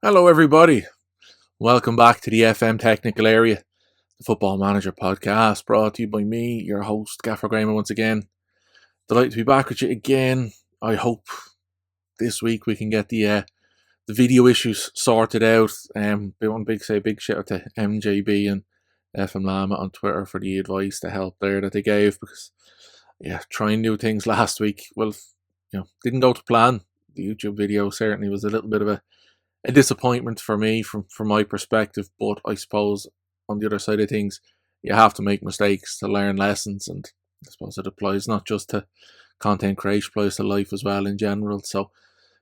Hello, everybody. Welcome back to the FM Technical Area, the Football Manager podcast, brought to you by me, your host, Gaffer Graemo, once again. Delighted to be back with you again. I hope this week we can get the video issues sorted out. Big shout out to MJB and FM Lama on Twitter for the advice, the help there that they gave, because trying new things last week, didn't go to plan. The YouTube video certainly was a little bit of a disappointment for me from my perspective, but I suppose on the other side of things, you have to make mistakes to learn lessons, and I suppose it applies not just to content creation, applies to life as well in general. So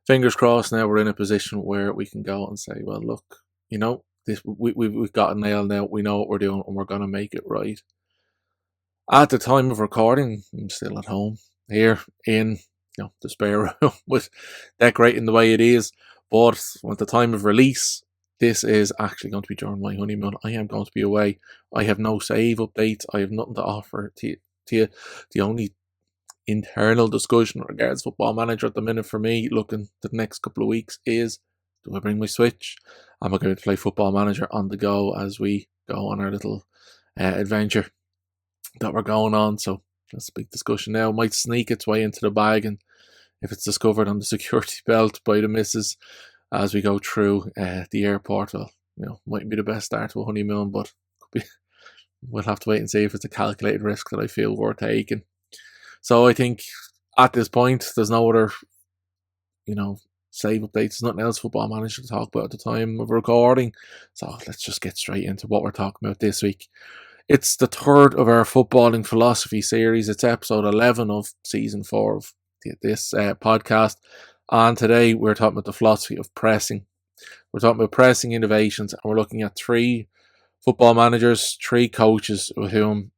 fingers crossed, now we're in a position where we can go and say, well, look, we've got a nail now, we know what we're doing, and we're going to make it right. At the time of recording, I'm still at home here in the spare room with decorating the way it is. But at the time of release, this is actually going to be during my honeymoon. I am going to be away. I have no save updates. I have nothing to offer to you. The only internal discussion regards Football Manager at the minute for me, looking the next couple of weeks, is do I bring my Switch? Am I going to play Football Manager on the go as we go on our little adventure that we're going on? So that's a big discussion now. It might sneak its way into the bag, and if it's discovered on the security belt by the missus as we go through the airport, well, mightn't be the best start to a honeymoon, but we'll have to wait and see if it's a calculated risk that I feel worth taking. So I think at this point, there's no other, save updates. There's nothing else Football Manager to talk about at the time of recording. So let's just get straight into what we're talking about this week. It's the third of our footballing philosophy series. It's episode 11 of season 4 of this podcast, and today we're talking about the philosophy of pressing. We're talking about pressing innovations, and we're looking at 3 football managers, 3 coaches with whom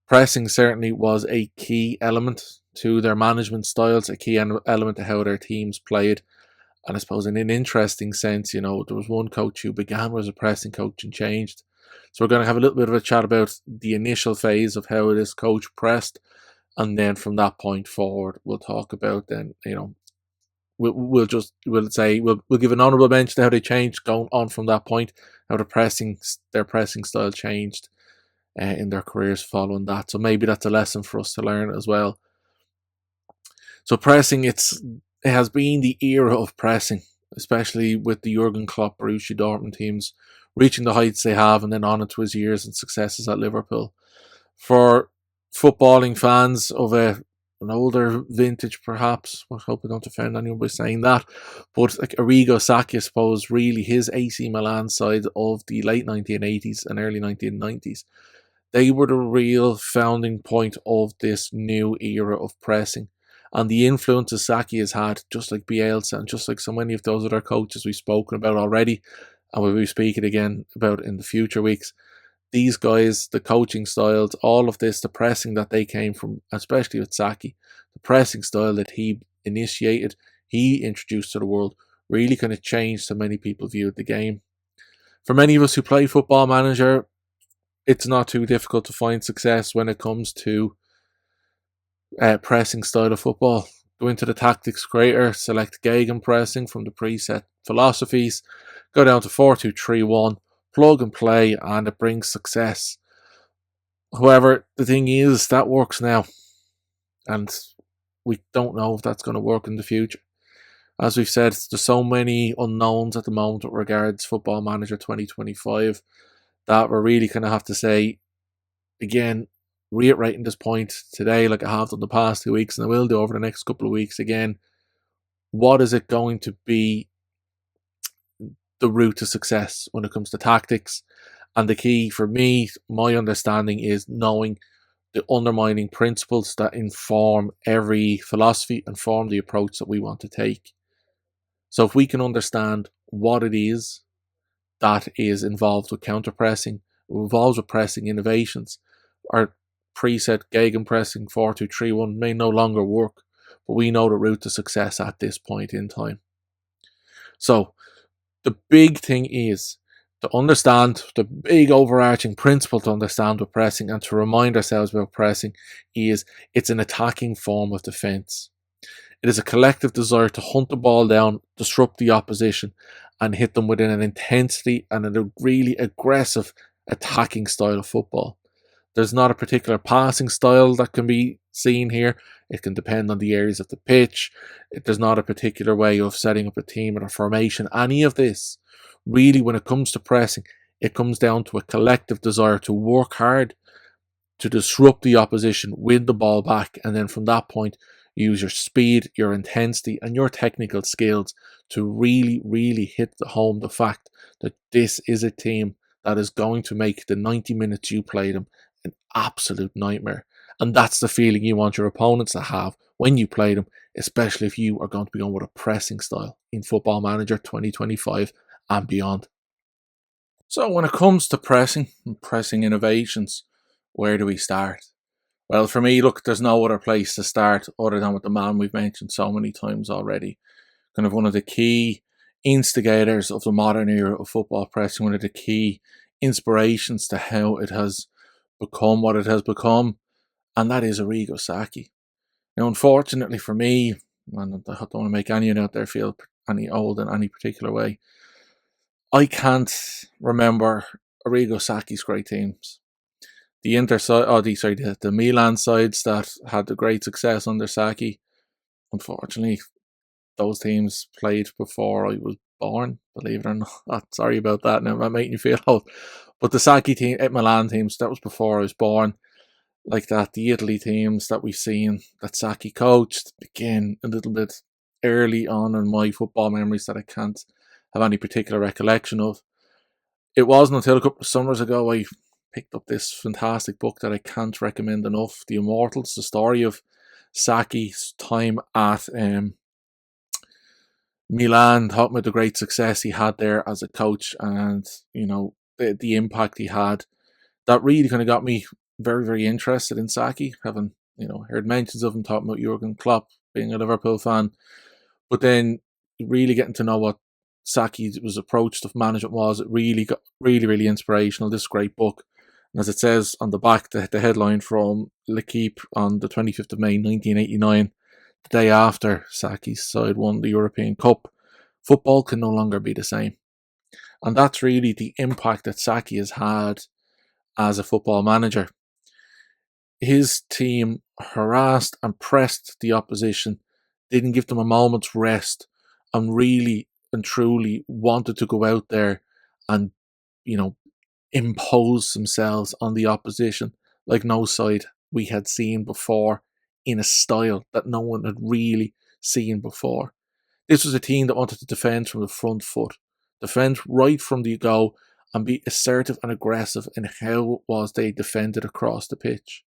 pressing certainly was a key element to their management styles, a key element to how their teams played. And I suppose in an interesting sense, there was one coach who began as a pressing coach and changed. So we're going to have a little bit of a chat about the initial phase of how this coach pressed. And then from that point forward, we'll talk about then, we'll give an honourable mention to how they changed going on from that point, how their pressing style changed in their careers following that. So maybe that's a lesson for us to learn as well. So pressing, it has been the era of pressing, especially with the Jurgen Klopp, Borussia Dortmund teams reaching the heights they have, and then on into his years and successes at Liverpool. For footballing fans of an older vintage, perhaps, I hope I don't offend anyone by saying that, but like Arrigo Sacchi, I suppose, really his AC Milan side of the late 1980s and early 1990s, they were the real founding point of this new era of pressing. And the influences Sacchi has had, just like Bielsa and just like so many of those other coaches we've spoken about already, and we'll be speaking again about in the future weeks, these guys, the coaching styles, all of this, the pressing that they came from, especially with Sacchi, the pressing style that he initiated, he introduced to the world, really kind of changed how many people viewed the game. For many of us who play Football Manager, it's not too difficult to find success when it comes to pressing style of football. Go into the tactics creator, select Gegenpressing from the preset philosophies, go down to 4-2-3-1, plug and play, and it brings success. However, the thing is, that works now, and we don't know if that's going to work in the future. As we've said, there's so many unknowns at the moment with regards Football Manager 2025 that we're really going to have to say, again, reiterating this point today like I have done the past 2 weeks, and I will do over the next couple of weeks again, what is it going to be the route to success when it comes to tactics? And the key for me, my understanding, is knowing the undermining principles that inform every philosophy and form the approach that we want to take. So if we can understand what it is that is involved with counter-pressing, involved with pressing innovations, our preset Gegenpressing 4-2-3-1 may no longer work, but we know the route to success at this point in time. So the big thing is to understand the big overarching principle to understand with pressing and to remind ourselves about pressing is it's an attacking form of defence. It is a collective desire to hunt the ball down, disrupt the opposition, and hit them with an intensity and a really aggressive attacking style of football. There's not a particular passing style that can be seen here. It can depend on the areas of the pitch. There's not a particular way of setting up a team or a formation. Any of this, really, when it comes to pressing, it comes down to a collective desire to work hard, to disrupt the opposition, win the ball back, and then from that point, use your speed, your intensity, and your technical skills to really, really hit home the fact that this is a team that is going to make the 90 minutes you play them an absolute nightmare. And that's the feeling you want your opponents to have when you play them, especially if you are going to be going with a pressing style in Football Manager 2025 and beyond. So when it comes to pressing and pressing innovations, where do we start? Well, for me, look, there's no other place to start other than with the man we've mentioned so many times already. Kind of one of the key instigators of the modern era of football pressing, one of the key inspirations to how it has become what it has become, and that is Arrigo Sacchi. Now, unfortunately for me, and I don't want to make anyone out there feel any old in any particular way, I can't remember Arrigo Sacchi's great teams. The the Milan sides that had the great success under Sacchi, unfortunately, those teams played before I was born, believe it or not. Sorry about that, now I'm making you feel old. But the Sacchi team, at Milan teams, that was before I was born. Like that, the Italy teams that we've seen that Sacchi coached, again, a little bit early on in my football memories that I can't have any particular recollection of. It wasn't until a couple of summers ago I picked up this fantastic book that I can't recommend enough, The Immortals, the story of Sacchi's time at Milan, talking about the great success he had there as a coach and, the impact he had. That really kind of got me very, very interested in Sacchi, having, heard mentions of him, talking about Jurgen Klopp, being a Liverpool fan. But then really getting to know what Sacchi's approach to management was, it really got really, really inspirational. This great book. And as it says on the back, the headline from L'Equipe on the 25th of May 1989, the day after Sacchi's side won the European Cup, football can no longer be the same. And that's really the impact that Sacchi has had as a football manager. His team harassed and pressed the opposition, didn't give them a moment's rest, and really and truly wanted to go out there and, impose themselves on the opposition like no side we had seen before, in a style that no one had really seen before. This was a team that wanted to defend from the front foot, defend right from the go, and be assertive and aggressive in how it was they defended across the pitch.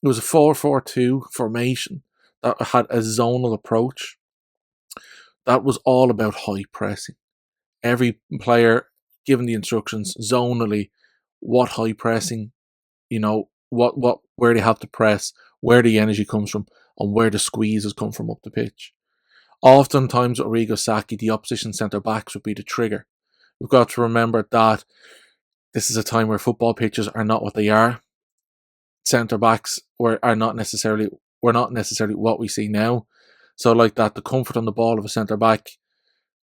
It was a 4-4-2 formation that had a zonal approach that was all about high pressing. Every player given the instructions zonally, what high pressing, where they have to press, where the energy comes from, and where the squeezes come from up the pitch. Oftentimes with Arrigo Sacchi, the opposition centre backs would be the trigger. We've got to remember that this is a time where football pitches are not what they are. Centre backs were not necessarily what we see now. So like that, the comfort on the ball of a centre back,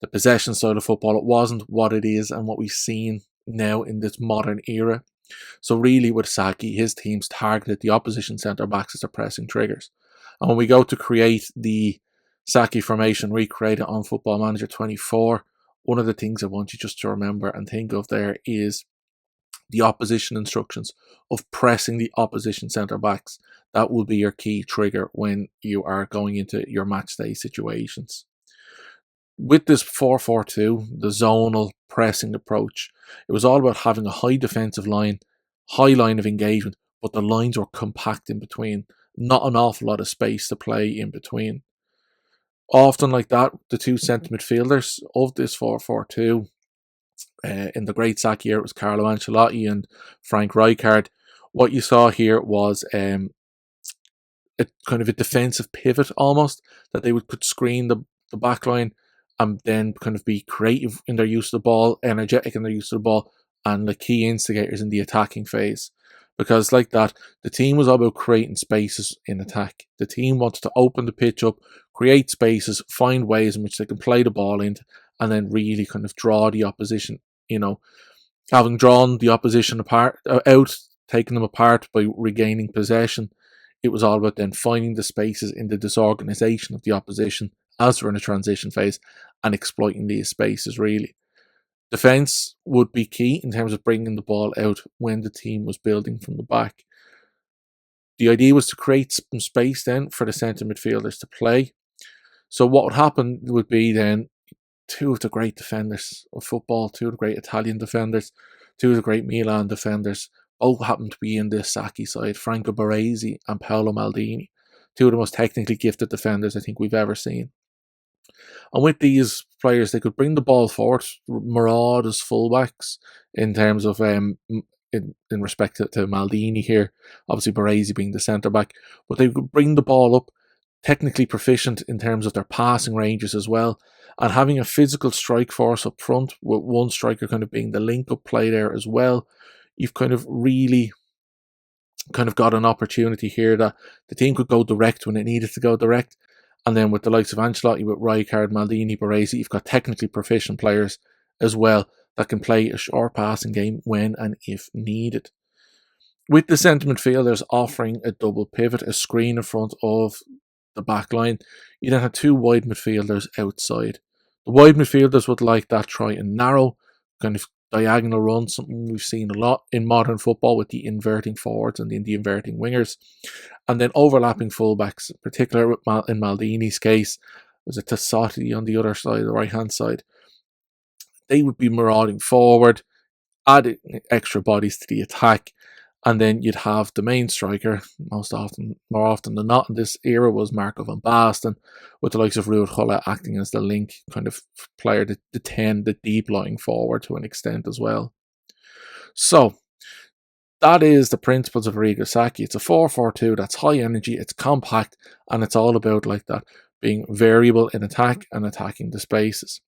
the possession side of football, it wasn't what it is and what we've seen now in this modern era. So really with Sacchi, his teams targeted the opposition centre backs as their pressing triggers. And when we go to create the Sacchi formation recreated on Football Manager 24, one of the things I want you just to remember and think of there is the opposition instructions of pressing the opposition centre backs. That will be your key trigger when you are going into your match day situations. With this 4-4-2, the zonal pressing approach, it was all about having a high defensive line, high line of engagement, but the lines were compact in between. Not an awful lot of space to play in between. Often like that, the two centre midfielders of this 4-4-2, in the great Sacchi era, it was Carlo Ancelotti and Frank Rijkaard. What you saw here was a kind of a defensive pivot almost, that they could screen the back line and then kind of be creative in their use of the ball, energetic in their use of the ball, and the key instigators in the attacking phase. Because like that, the team was all about creating spaces in attack. The team wanted to open the pitch up, create spaces, find ways in which they can play the ball in, and then really kind of draw the opposition, having drawn the opposition out, taking them apart by regaining possession. It was all about then finding the spaces in the disorganisation of the opposition as we're in a transition phase and exploiting these spaces really. Defence would be key in terms of bringing the ball out when the team was building from the back. The idea was to create some space then for the centre midfielders to play. So what would happen would be then two of the great defenders of football, two of the great Italian defenders, two of the great Milan defenders, both happened to be in this Sacchi side, Franco Baresi and Paolo Maldini, two of the most technically gifted defenders I think we've ever seen. And with these players, they could bring the ball forward, maraud as fullbacks in terms of in respect to Maldini here, obviously Baresi being the centre back, but they could bring the ball up, technically proficient in terms of their passing ranges as well, and having a physical strike force up front, with one striker kind of being the link-up play there as well. You've kind of really kind of got an opportunity here that the team could go direct when it needed to go direct. And then with the likes of Ancelotti, with Rijkaard, Maldini, Baresi, you've got technically proficient players as well that can play a short passing game when and if needed. With the centre midfielders offering a double pivot, a screen in front of the back line, you then have two wide midfielders outside. The wide midfielders would like that try and narrow, kind of diagonal run, something we've seen a lot in modern football with the inverting forwards and the inverting wingers. And then overlapping fullbacks, in particular in Maldini's case, was it Tassotti on the other side, the right-hand side. They would be marauding forward, adding extra bodies to the attack, and then you'd have the main striker, more often than not in this era, was Marco van Basten, with the likes of Ruud Gullit acting as the link kind of player, the 10, the deep lying forward to an extent as well. So, that is the principles of Arrigo Sacchi. It's a 4-4-2 that's high energy, it's compact, and it's all about like that, being variable in attack and attacking the spaces.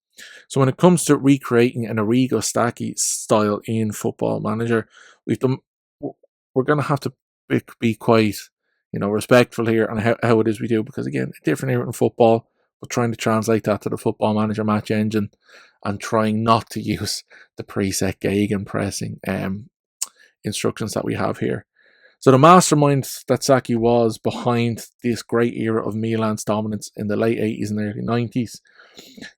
So when it comes to recreating an Arrigo Sacchi style in Football Manager, we're going to have to be quite, respectful here on how it is we do, because again, a different era in football, but trying to translate that to the Football Manager match engine and trying not to use the preset Gegenpressing instructions that we have here. So the mastermind that Sacchi was behind this great era of Milan's dominance in the late 80s and early 90s,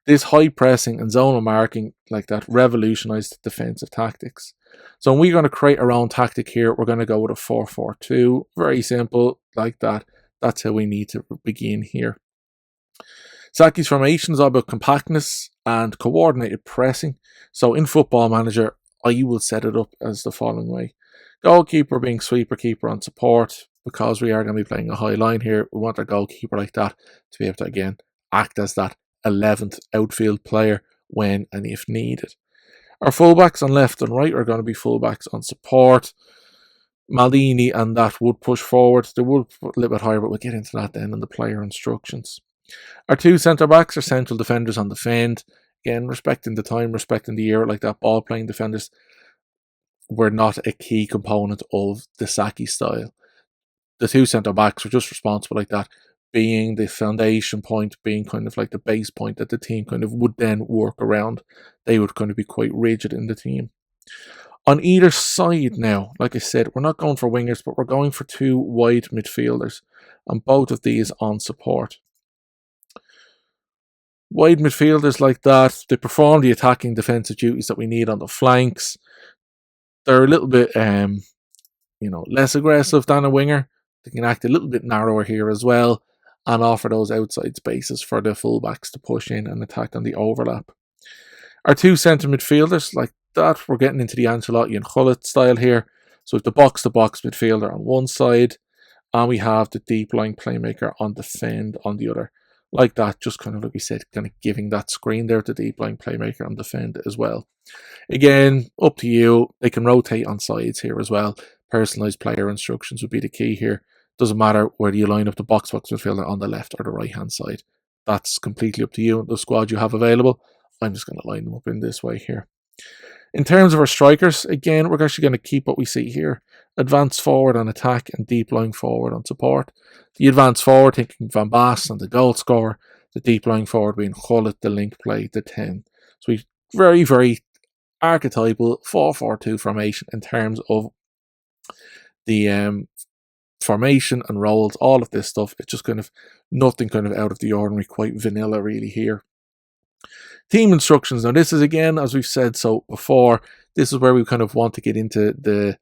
this high pressing and zonal marking like that revolutionized defensive tactics. So when we're going to create our own tactic here, we're going to go with a 4-4-2. Very simple, like that. That's how we need to begin here. Sacchi's formation is all about compactness and coordinated pressing. So in Football Manager, I will set it up as the following way. Goalkeeper being sweeper keeper on support, because we are going to be playing a high line here. We want our goalkeeper like that to be able to, again, act as that 11th outfield player when and if needed. Our fullbacks on left and right are going to be fullbacks on support. Maldini and that would push forward. They would a little bit higher, but we'll get into that then in the player instructions. Our two centre-backs are central defenders on defend. Again, respecting the time, respecting the era, like that, ball-playing defenders were not a key component of the Sacchi style. The two centre-backs were just responsible like that, being the foundation point, being kind of like the base point that the team kind of would then work around. They would kind of be quite rigid in the team. On either side now, like I said, we're not going for wingers, but we're going for two wide midfielders, and both of these on support. Wide midfielders like that, they perform the attacking defensive duties that we need on the flanks. They're a little bit, less aggressive than a winger. They can act a little bit narrower here as well and offer those outside spaces for the fullbacks to push in and attack on the overlap. Our two centre midfielders, like that, we're getting into the Ancelotti and Gullit style here. So we have the box-to-box midfielder on one side, and we have the deep line playmaker on defend on the other. Like that, just kind of like we said, kind of giving that screen there to the deep line playmaker on defend as well. Again, up to you. They can rotate on sides here as well. Personalised player instructions would be the key here. Doesn't matter whether you line up the box-to-box midfielder on the left or the right-hand side. That's completely up to you, the squad you have available. I'm just going to line them up in this way here. In terms of our strikers, again, we're actually going to keep what we see here. Advance forward on attack and deep line forward on support. The advance forward, thinking Van Basten, the goal scorer. The deep line forward being Gullit, the link play, the 10. So we very, very archetypal 4-4-2 formation in terms of the formation and roles, all of this stuff. It's just kind of nothing kind of out of the ordinary, quite vanilla really here. Team instructions. Now this is, again, as we've said so before, this is where we kind of want to get into the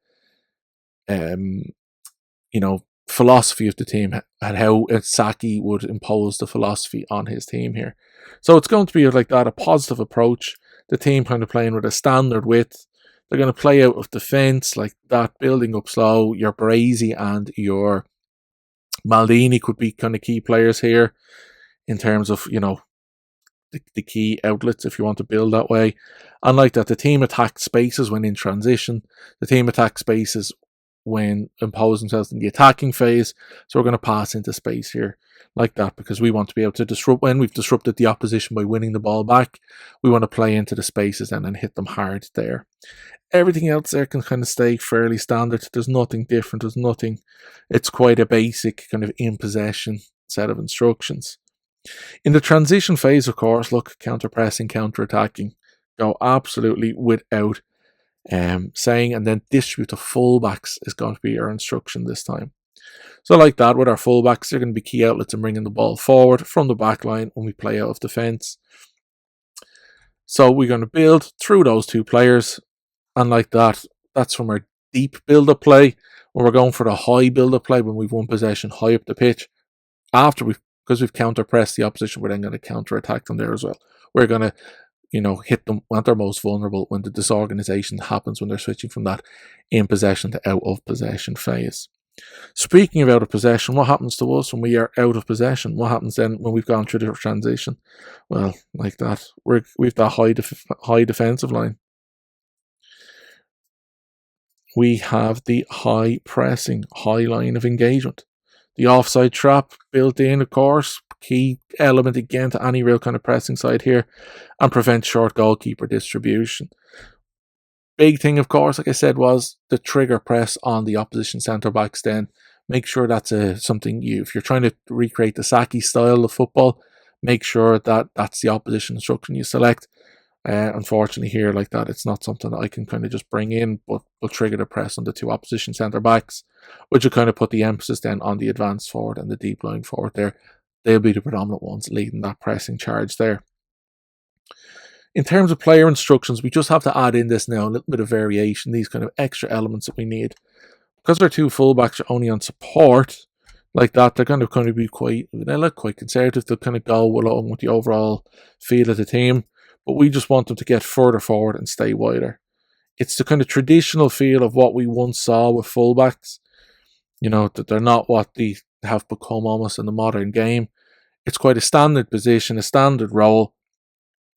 philosophy of the team and how Saki would impose the philosophy on his team here. So it's going to be like that, a positive approach. The team kind of playing with a standard width. They're going to play out of defence like that, building up slow. Your Brazy and your Maldini could be kind of key players here in terms of, the key outlets if you want to build that way. And like that, the team attack spaces when in transition. The team attack spaces when impose themselves in the attacking phase. So we're going to pass into space here like that because we want to be able to disrupt. When we've disrupted the opposition by winning the ball back, we want to play into the spaces and hit them hard there. Everything else there can kind of stay fairly standard. There's nothing different. There's nothing. It's quite a basic kind of in possession set of instructions. In the transition phase, of course, look, counter-pressing, counter-attacking. Go absolutely without saying, and then distribute to fullbacks is going to be our instruction this time. So like that, with our fullbacks, they're going to be key outlets in bringing the ball forward from the back line when we play out of defence. So we're going to build through those two players, and like that, that's from our deep build-up play. When we're going for the high build-up play, when we've won possession high up the pitch, because we've counter-pressed the opposition, we're then going to counter-attack them there as well. We're going to hit them when they're most vulnerable, when the disorganization happens, when they're switching from that in possession to out of possession phase. Speaking of out of possession, what happens to us when we are out of possession? What happens then when we've gone through the transition? Well, like that, we've that high defensive line. We have the high pressing, high line of engagement. The offside trap built in, of course, key element again to any real kind of pressing side here, and prevent short goalkeeper distribution. Big thing, of course, like I said, was the trigger press on the opposition centre backs. Then make sure that's something if you're trying to recreate the Saki style of football, make sure that that's the opposition instruction you select. Unfortunately here, like that, it's not something that I can kind of just bring in, but will trigger the press on the two opposition centre backs, which will kind of put the emphasis then on the advanced forward and the deep lying forward there. They'll be the predominant ones leading that pressing charge there. In terms of player instructions, we just have to add in this now, a little bit of variation, these kind of extra elements that we need. Because our two fullbacks are only on support, like that, they're going to be quite conservative. They'll kind of go along with the overall feel of the team. But we just want them to get further forward and stay wider. It's the kind of traditional feel of what we once saw with fullbacks. That they're not what they have become almost in the modern game. It's quite a standard position, a standard role,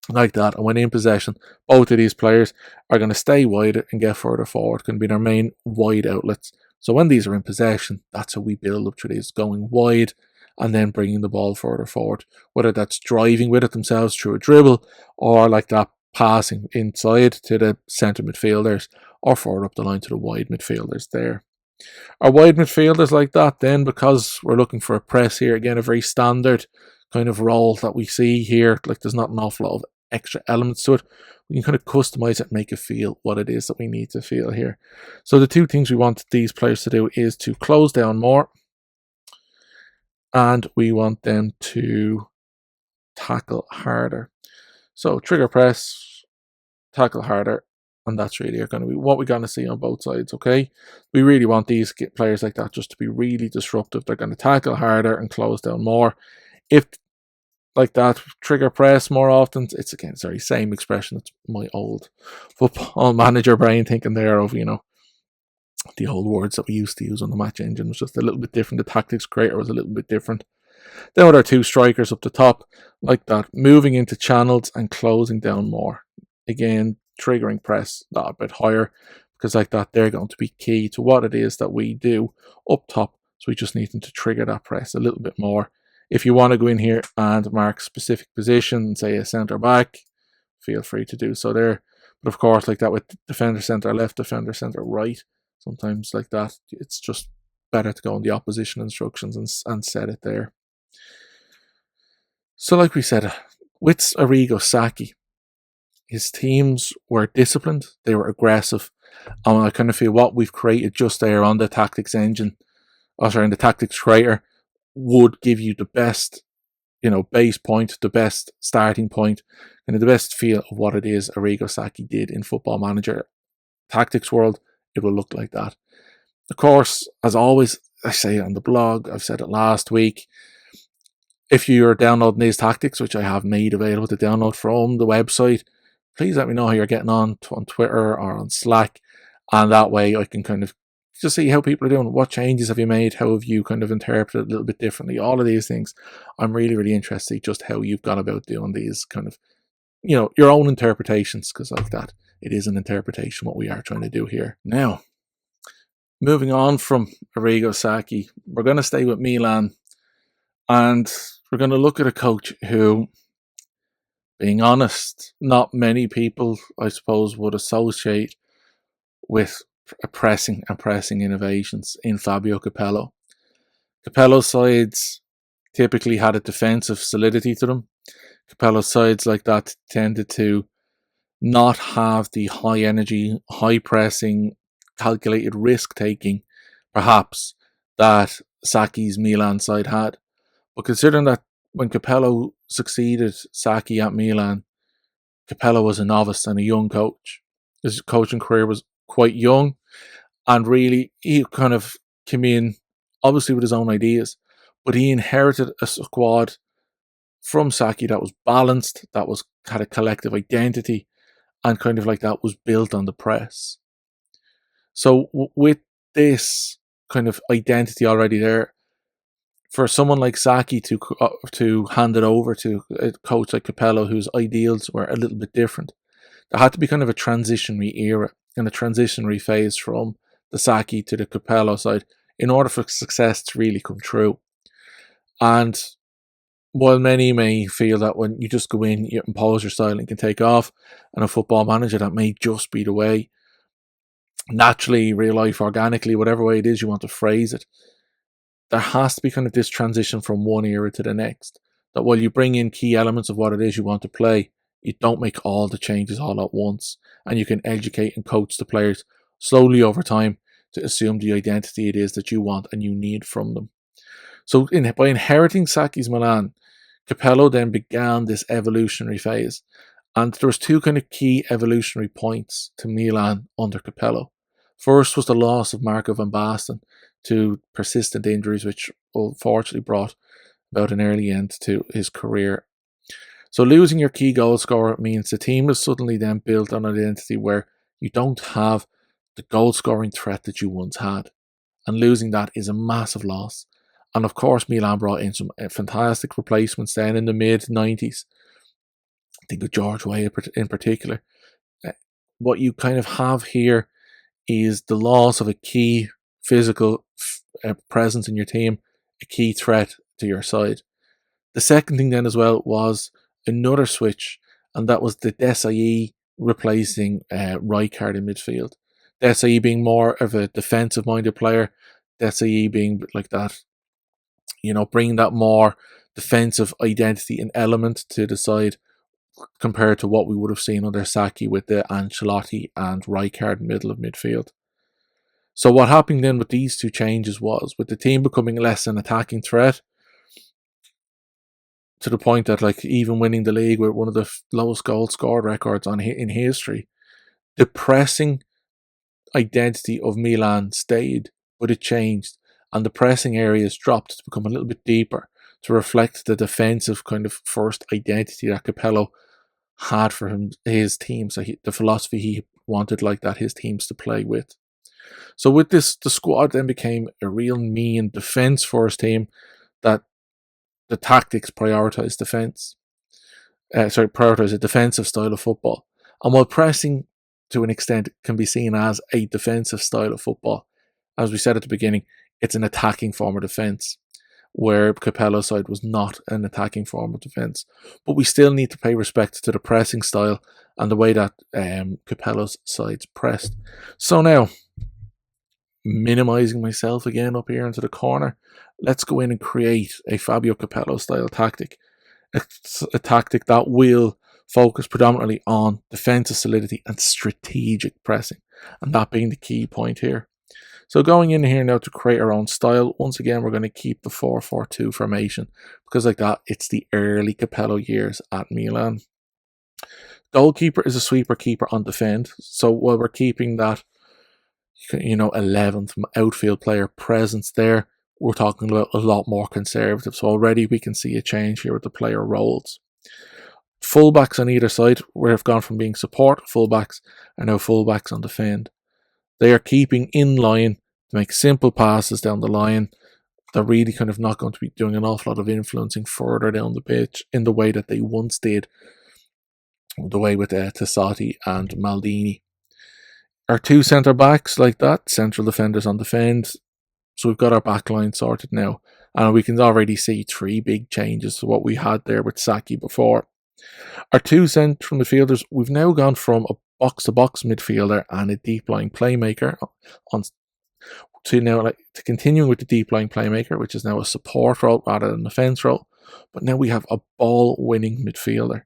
like that. And when in possession, both of these players are going to stay wider and get further forward. Going to be their main wide outlets. So when these are in possession, that's how we build up to these, going wide and then bringing the ball further forward, whether that's driving with it themselves through a dribble or like that passing inside to the centre midfielders or further up the line to the wide midfielders there. Our wide midfielders like that then, because we're looking for a press here, again, a very standard kind of role that we see here, like there's not an awful lot of extra elements to it. We can kind of customize it and make it feel what it is that we need to feel here. So the two things we want these players to do is to close down more, and we want them to tackle harder. So trigger press, tackle harder, and that's really going to be what we're going to see on both sides, okay? We really want these players like that just to be really disruptive. They're going to tackle harder and close down more. If like that, trigger press more often, it's again, sorry, same expression. It's my old football manager brain thinking there of, the old words that we used to use on the match engine was just a little bit different. The tactics creator was a little bit different. Then with our two strikers up the top, like that, moving into channels and closing down more. Again, triggering press that a bit higher, because like that, they're going to be key to what it is that we do up top. So we just need them to trigger that press a little bit more. If you want to go in here and mark specific position, say a centre back, feel free to do so there. But of course, like that with defender centre left, defender centre right, sometimes like that, it's just better to go on the opposition instructions and set it there. So like we said, with Arrigo Sacchi, his teams were disciplined, they were aggressive, and I kind of feel what we've created just there on the tactics engine, or sorry, in the tactics creator, would give you the best, base point, the best starting point, and the best feel of what it is Arrigo Sacchi did in Football Manager. Tactics world, it will look like that. Of course, as always, I say on the blog, I've said it last week, if you're downloading these tactics, which I have made available to download from the website, please let me know how you're getting on Twitter or on Slack, and that way I can kind of just see how people are doing. What changes have you made? How have you kind of interpreted it a little bit differently? All of these things, I'm really, really interested just how you've gone about doing these kind of, your own interpretations, because like that, it is an interpretation what we are trying to do here. Now, moving on from Arrigo Sacchi, we're going to stay with Milan, and we're going to look at a coach who, being honest, not many people, I suppose, would associate with pressing innovations in Fabio Capello. Capello's sides typically had a defensive solidity to them. Capello's sides like that tended to not have the high energy, high pressing, calculated risk taking, perhaps, that Sacchi's Milan side had. But considering that when Capello succeeded Sacchi at Milan, Capello was a novice and a young coach. His coaching career was quite young, and really he kind of came in obviously with his own ideas, but he inherited a squad from Sacchi that was balanced, that had a collective identity, and kind of like that was built on the press. So with this kind of identity already there, for someone like Sacchi to hand it over to a coach like Capello, whose ideals were a little bit different, there had to be kind of a transitionary era and a transitionary phase from the Sacchi to the Capello side in order for success to really come true. And while many may feel that when you just go in, you impose your style and can take off, and a Football Manager, that may just be the way, naturally, real life, organically, whatever way it is you want to phrase it, there has to be kind of this transition from one era to the next. That while you bring in key elements of what it is you want to play, you don't make all the changes all at once, and you can educate and coach the players slowly over time to assume the identity it is that you want and you need from them. So by inheriting Sacchi's Milan, Capello then began this evolutionary phase, and there was two kind of key evolutionary points to Milan under Capello. First was the loss of Marco van Basten to persistent injuries, which unfortunately brought about an early end to his career. So losing your key goal scorer means the team is suddenly then built on an identity where you don't have the goal scoring threat that you once had, and losing that is a massive loss. And of course, Milan brought in some fantastic replacements then in the mid-90s. I think of George Weah in particular. What you kind of have here is the loss of a key physical presence in your team, a key threat to your side. The second thing then as well was another switch, and that was the Desailly replacing Rijkaard in midfield. Desailly being more of a defensive-minded player, Desailly being like that, bringing that more defensive identity and element to the side compared to what we would have seen under Sacchi with the Ancelotti and Rijkaard middle of midfield. So what happened then with these two changes was, with the team becoming less an attacking threat, to the point that like even winning the league with one of the lowest goal scored records in history, the pressing identity of Milan stayed, but it changed, and the pressing areas dropped to become a little bit deeper to reflect the defensive kind of first identity that Capello had for his team. So the philosophy he wanted like that his teams to play with. So with this, the squad then became a real mean defense first team that the tactics prioritized defense. Prioritize a defensive style of football. And while pressing to an extent can be seen as a defensive style of football, as we said at the beginning, it's an attacking form of defense, where Capello's side was not an attacking form of defense. But we still need to pay respect to the pressing style and the way that Capello's sides pressed. So now, minimizing myself again up here into the corner, let's go in and create a Fabio Capello style tactic. A tactic that will focused predominantly on defensive solidity and strategic pressing, and that being the key point here. So going in here now to create our own style, once again we're going to keep the 4-4-2 formation, because like that, it's the early Capello years at Milan. Goalkeeper is a sweeper keeper on defend, so while we're keeping that 11th outfield player presence there, we're talking about a lot more conservative. So already we can see a change here with the player roles. Fullbacks on either side, we've gone from being support fullbacks are now fullbacks on defend. They are keeping in line to make simple passes down the line. They're really kind of not going to be doing an awful lot of influencing further down the pitch in the way that they once did, the way with Tassotti and Maldini. Our two centre backs like that, central defenders on defend. So we've got our back line sorted now. And we can already see 3 big changes to what we had there with Saki before. Our two central midfielders, we've now gone from a box-to-box midfielder and a deep line playmaker to continuing with the deep line playmaker, which is now a support role rather than a defence role. But now we have a ball-winning midfielder.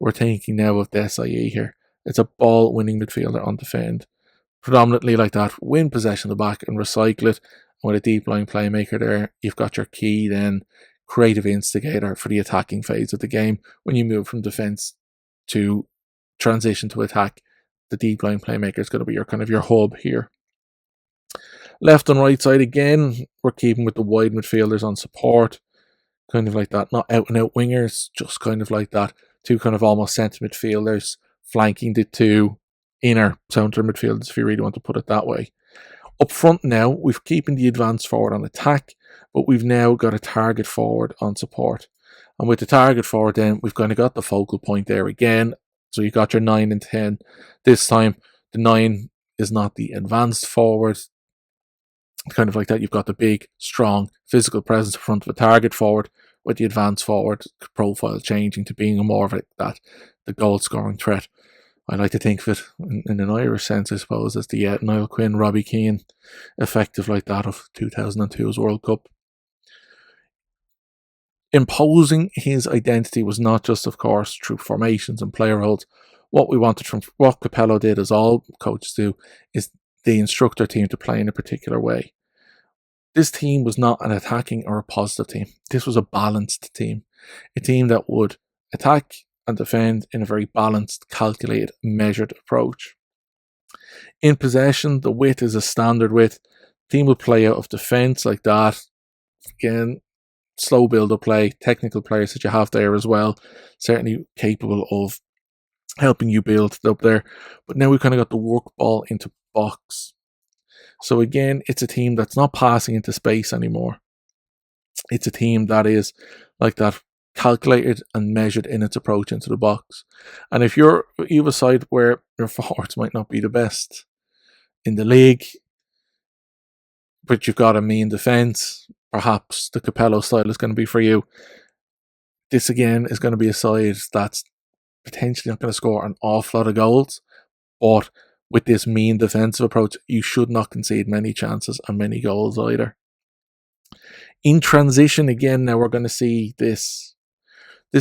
We're thinking now of Desai here. It's a ball-winning midfielder on defend. Predominantly like that, win possession of the back and recycle it. And with a deep line playmaker there, you've got your key then creative instigator for the attacking phase of the game. When you move from defence to transition to attack, the deep line playmaker is going to be your hub here. Left and right side again, we're keeping with the wide midfielders on support. Kind of like that, not out and out wingers, just kind of like that. 2 kind of almost centre midfielders flanking the 2 inner centre midfielders, if you really want to put it that way. Up front now, we've keeping the advance forward on attack, but we've now got a target forward on support. And with the target forward then, we've kind of got the focal point there again. So you got your 9 and 10. This time, the 9 is not the advanced forward. Kind of like that, you've got the big, strong, physical presence in front of a target forward, with the advanced forward profile changing to being more of the goal-scoring threat. I like to think of it in an Irish sense, I suppose, as the Niall Quinn, Robbie Keane effective like that of 2002's World Cup. Imposing his identity was not just, of course, through formations and player roles. What we wanted from what Capello did, as all coaches do, is they instruct their team to play in a particular way. This team was not an attacking or a positive team. This was a balanced team. A team that would attack and defend in a very balanced, calculated, measured approach. In possession, the width is a standard width. The team will play out of defence like that. Again, slow build-up play, technical players that you have there as well, certainly capable of helping you build up there. But now we've kind of got the work ball into box. So again, it's a team that's not passing into space anymore. It's a team that is like that, calculated and measured in its approach into the box. And if you have a side where your forwards might not be the best in the league, but you've got a mean defence, perhaps the Capello style is going to be for you. This again is going to be a side that's potentially not going to score an awful lot of goals, but with this mean defensive approach, you should not concede many chances and many goals either. In transition, again, now we're going to see this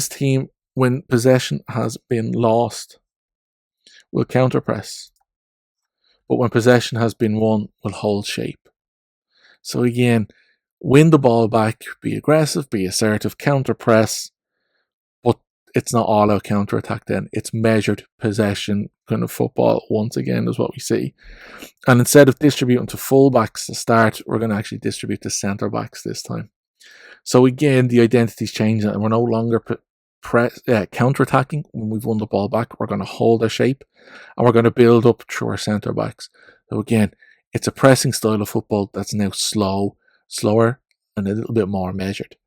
team, when possession has been lost, will counterpress. But when possession has been won, will hold shape. So again, win the ball back, be aggressive, be assertive, counterpress, but it's not all-out counter-attack then. It's measured possession kind of football once again is what we see. And instead of distributing to full-backs to start, we're going to actually distribute to centre-backs this time. So again, the identity's changing and we're no longer counter-attacking when we've won the ball back. We're going to hold our shape and we're going to build up through our centre-backs. So again, it's a pressing style of football that's now slower and a little bit more measured.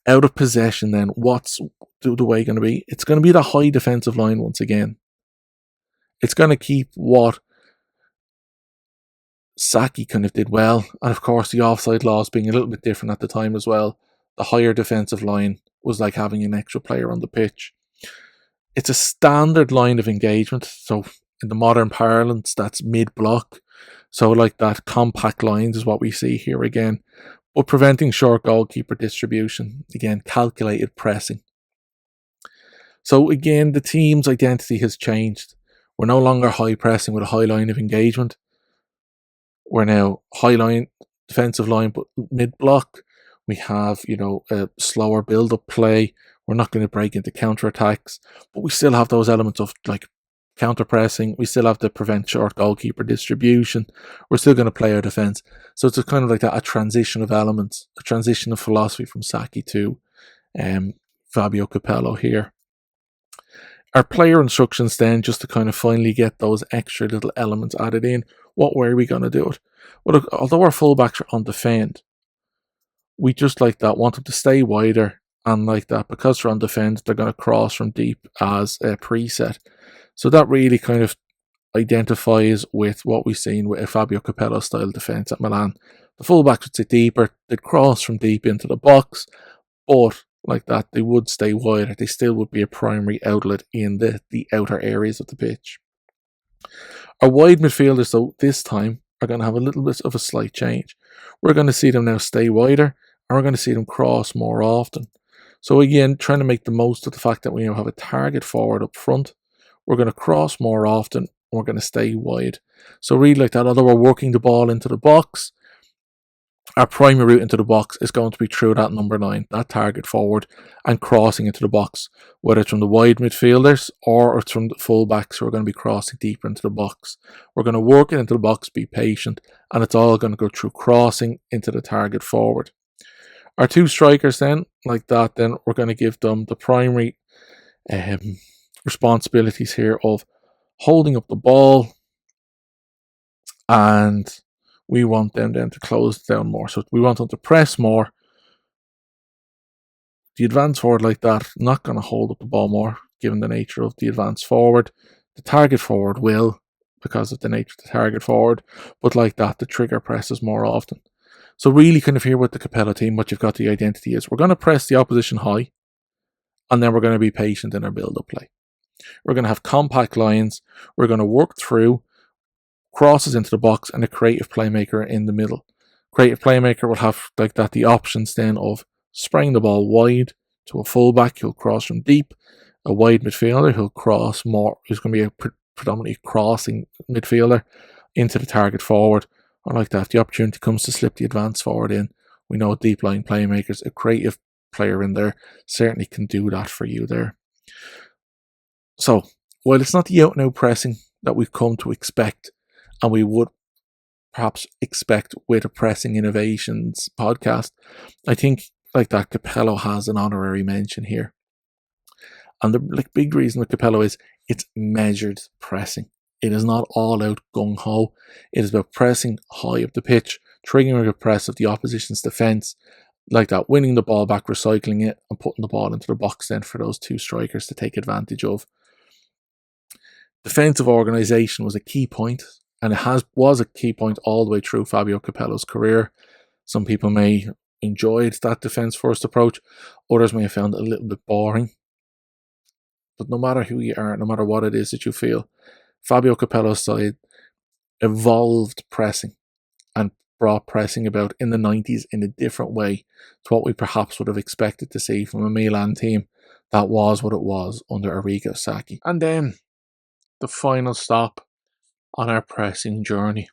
Out of possession then, what's the way going to be? It's going to be the high defensive line once again. It's going to keep what Saki kind of did well, and of course the offside laws being a little bit different at the time as well. The higher defensive line was like having an extra player on the pitch. It's a standard line of engagement, so in the modern parlance that's mid-block, so like that compact lines is what we see here again, but preventing short goalkeeper distribution, again calculated pressing. So again, the team's identity has changed. We're no longer high pressing with a high line of engagement. We're now high line, defensive line, but mid block. We have, a slower build up play. We're not going to break into counter attacks, but we still have those elements of like counter pressing. We still have to prevent short goalkeeper distribution. We're still going to play our defense. So it's kind of like that, a transition of elements, a transition of philosophy from Saki to Fabio Capello here. Our player instructions then, just to kind of finally get those extra little elements added in. What way are we going to do it? Well, look, although our fullbacks are on defend, we just like that want them to stay wider, and like that because they're on defend, they're going to cross from deep as a preset. So that really kind of identifies with what we've seen with a Fabio Capello style defence at Milan. The fullbacks would sit deeper, they'd cross from deep into the box, but like that, they would stay wider. They still would be a primary outlet in the outer areas of the pitch. Our wide midfielders, though, this time are going to have a little bit of a slight change. We're going to see them now stay wider, and we're going to see them cross more often. So again, trying to make the most of the fact that we now have a target forward up front. We're going to cross more often, and we're going to stay wide. So really like that, although we're working the ball into the box, our primary route into the box is going to be through that number 9, that target forward, and crossing into the box, whether it's from the wide midfielders or it's from the fullbacks who are going to be crossing deeper into the box. We're going to work it into the box, be patient, and it's all going to go through crossing into the target forward. Our 2 strikers then, like that, then we're going to give them the primary responsibilities here of holding up the ball, and we want them then to close down more. So we want them to press more. The advance forward like that, not going to hold up the ball more, given the nature of the advance forward. The target forward will, because of the nature of the target forward, but like that, the trigger presses more often. So really kind of here with the Capello team, what you've got the identity is, we're going to press the opposition high, and then we're going to be patient in our build-up play. We're going to have compact lines. We're going to work through crosses into the box and a creative playmaker in the middle. Creative playmaker will have like that the options then of spraying the ball wide to a fullback who'll cross from deep, a wide midfielder who'll cross more, who's going to be a predominantly crossing midfielder into the target forward, or like that the opportunity comes to slip the advance forward in. We know deep line playmakers, a creative player in there certainly can do that for you there. So while it's not the out and out pressing that we've come to expect, and we would perhaps expect with a Pressing Innovations podcast, I think like that Capello has an honorary mention here. And the big reason with Capello is it's measured pressing. It is not all out gung ho. It is about pressing high up the pitch, triggering a press of the opposition's defence, like that, winning the ball back, recycling it, and putting the ball into the box then for those 2 strikers to take advantage of. Defensive organisation was a key point, and it was a key point all the way through Fabio Capello's career. Some people may enjoyed that defence first approach, others may have found it a little bit boring. But no matter who you are, no matter what it is that you feel, Fabio Capello's side evolved pressing and brought pressing about in the 90s in a different way to what we perhaps would have expected to see from a Milan team that was what it was under Arrigo Sacchi. And then the final stop on our pressing journey,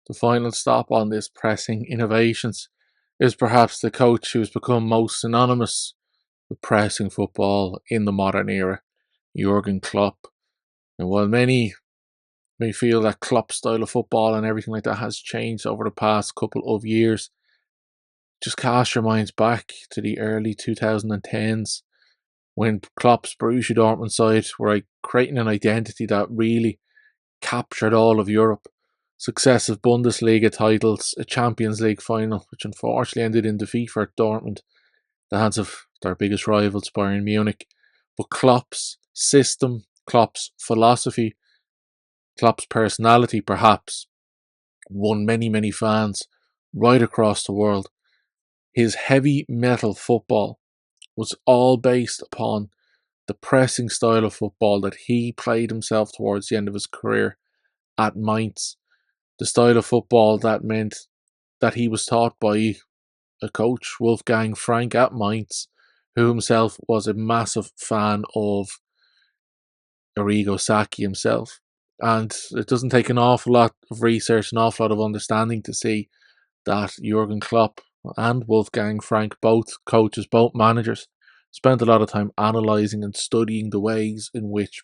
the final stop on this Pressing Innovations, is perhaps the coach who's become most synonymous with pressing football in the modern era, Jurgen Klopp. And while many may feel that Klopp's style of football and everything like that has changed over the past couple of years, just cast your minds back to the early 2010s when Klopp's Borussia Dortmund side were creating an identity that really captured all of Europe. Successive Bundesliga titles, a Champions League final, which unfortunately ended in defeat for Dortmund, the hands of their biggest rivals, Bayern Munich. But Klopp's system, Klopp's philosophy, Klopp's personality perhaps won many, many fans right across the world. His heavy metal football was all based upon the pressing style of football that he played himself towards the end of his career at Mainz. The style of football that meant that he was taught by a coach, Wolfgang Frank, at Mainz, who himself was a massive fan of Arrigo Sacchi himself. And it doesn't take an awful lot of research, an awful lot of understanding to see that Jurgen Klopp and Wolfgang Frank, both coaches, both managers, spent a lot of time analysing and studying the ways in which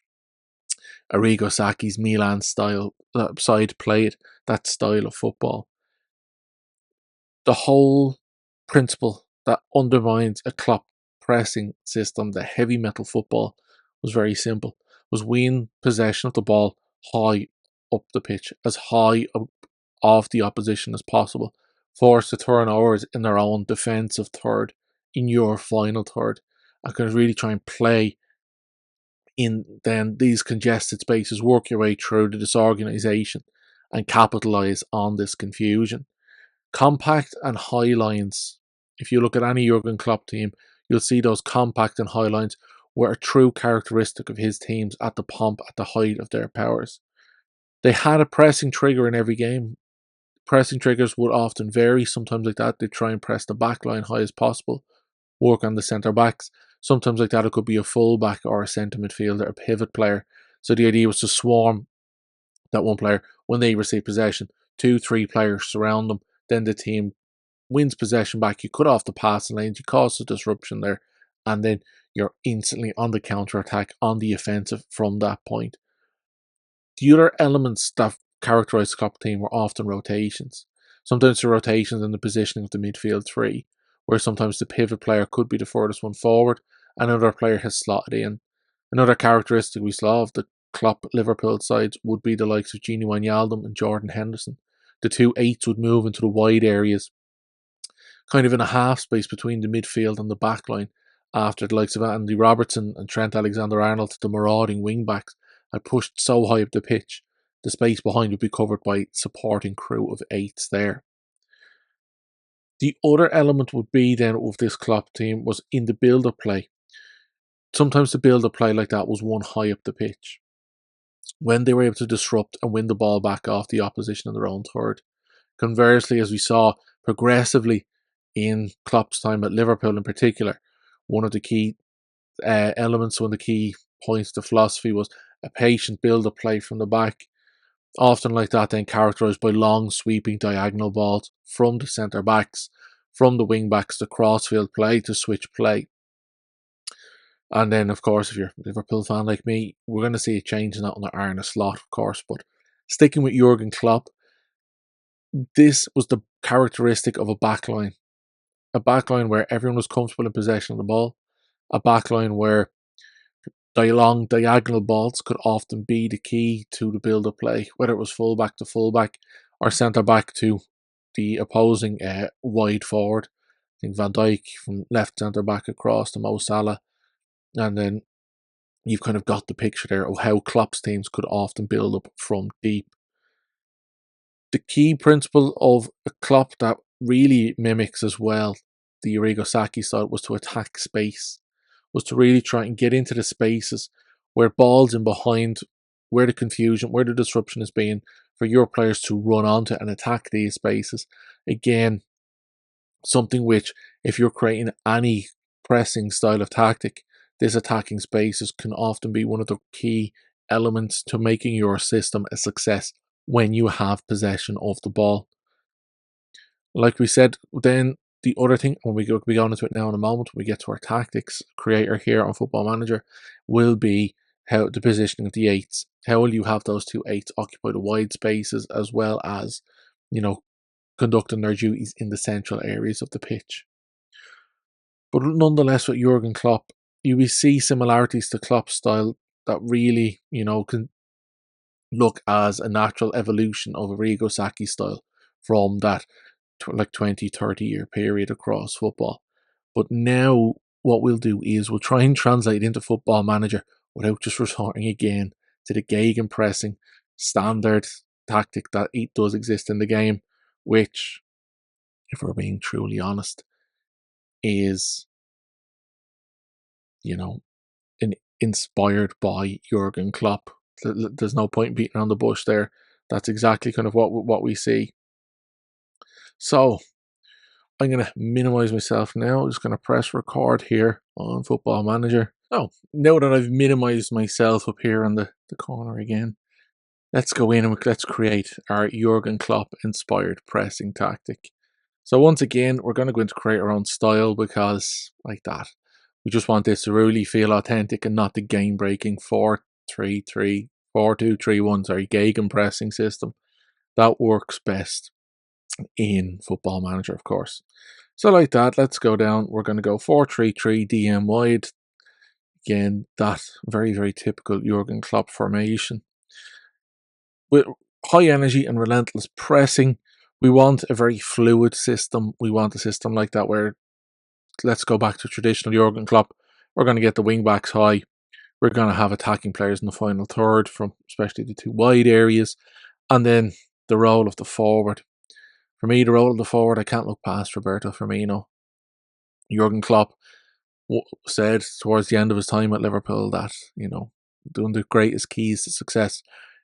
Arrigo Sacchi's Milan style side played that style of football. The whole principle that undermines a Klopp pressing system, the heavy metal football, was very simple. Was win possession of the ball high up the pitch, as high up of the opposition as possible. Force the turnovers in their own defensive third, in your final third, and can really try and play in then these congested spaces, work your way through the disorganisation and capitalise on this confusion. Compact and high lines. If you look at any Jurgen Klopp team, you'll see those compact and high lines were a true characteristic of his teams at the pomp, at the height of their powers. They had a pressing trigger in every game. Pressing triggers would often vary. Sometimes like that, they try and press the back line high as possible, work on the centre backs. Sometimes like that, it could be a full back or a centre midfielder, a pivot player. So the idea was to swarm that one player when they receive possession. 2, 3 players surround them. Then the team wins possession back. You cut off the passing lanes. You cause a disruption there, and then you're instantly on the counter attack, on the offensive from that point. The other elements that characterised the Klopp team were often rotations. Sometimes the rotations in the positioning of the midfield three, where sometimes the pivot player could be the furthest one forward, and another player has slotted in. Another characteristic we saw of the Klopp Liverpool sides would be the likes of Gini Wijnaldum and Jordan Henderson. The two eights would move into the wide areas, kind of in a half space between the midfield and the back line, after the likes of Andy Robertson and Trent Alexander-Arnold, the marauding wing-backs, had pushed so high up the pitch, the space behind would be covered by supporting crew of eights there. The other element would be then of this Klopp team was in the build-up play. Sometimes the build-up play like that was won high up the pitch, when they were able to disrupt and win the ball back off the opposition in their own third. Conversely, as we saw progressively in Klopp's time at Liverpool in particular, one of the key elements, one of the key points to philosophy was a patient build-up play from the back, often like that then characterised by long sweeping diagonal balls from the centre backs, from the wing backs to crossfield play to switch play. And then of course if you're a Liverpool fan like me, we're going to see a change in that under Arne Slot of course, but sticking with Jurgen Klopp, this was the characteristic of a backline. A backline where everyone was comfortable in possession of the ball, a backline where long diagonal balls could often be the key to the build-up play, whether it was fullback to fullback or centre back to the opposing wide forward. I think Van Dijk from left centre back across to Mo Salah, and then you've kind of got the picture there of how Klopp's teams could often build up from deep. The key principle of a Klopp that really mimics as well the Arrigo Sacchi style was to attack space, was to really try and get into the spaces where balls in behind, where the confusion, where the disruption is being, for your players to run onto and attack these spaces. Again, something which, if you're creating any pressing style of tactic, this attacking spaces can often be one of the key elements to making your system a success when you have possession of the ball. Like we said, then the other thing, when we go on into it now in a moment, when we get to our tactics creator here on Football Manager, will be how the positioning of the eights. How will you have those two eights occupy the wide spaces as well as, conducting their duties in the central areas of the pitch. But nonetheless, with Jurgen Klopp, you will see similarities to Klopp's style that really, can look as a natural evolution of Arrigo Sacchi's style from that 20-30 year period across football. But now what we'll do is we'll try and translate into Football Manager without just resorting again to the Gegenpressing standard tactic that it does exist in the game, which, if we're being truly honest, is, inspired by Jurgen Klopp. There's no point beating around the bush there. That's exactly kind of what we see. So I'm going to minimize myself now. I'm just going to press record here on Football Manager. Oh, now that I've minimized myself up here on the corner again, let's go in and let's create our Jurgen Klopp inspired pressing tactic. So once again, we're going to go into create our own style because like that, we just want this to really feel authentic and not the game breaking 4-3-3, 4-2-3-1, sorry, Gegenpressing system. That works best in Football Manager, of course. So like that, let's go down. We're going to go 4-3-3 DM wide. Again, that very, very typical Jurgen Klopp formation. With high energy and relentless pressing, we want a very fluid system. We want a system like that where, let's go back to traditional Jurgen Klopp. We're going to get the wing backs high. We're going to have attacking players in the final third from especially the two wide areas. And then the role of the forward. For me, the role of the forward, I can't look past Roberto Firmino. Jurgen Klopp said towards the end of his time at Liverpool that, one of the greatest keys to success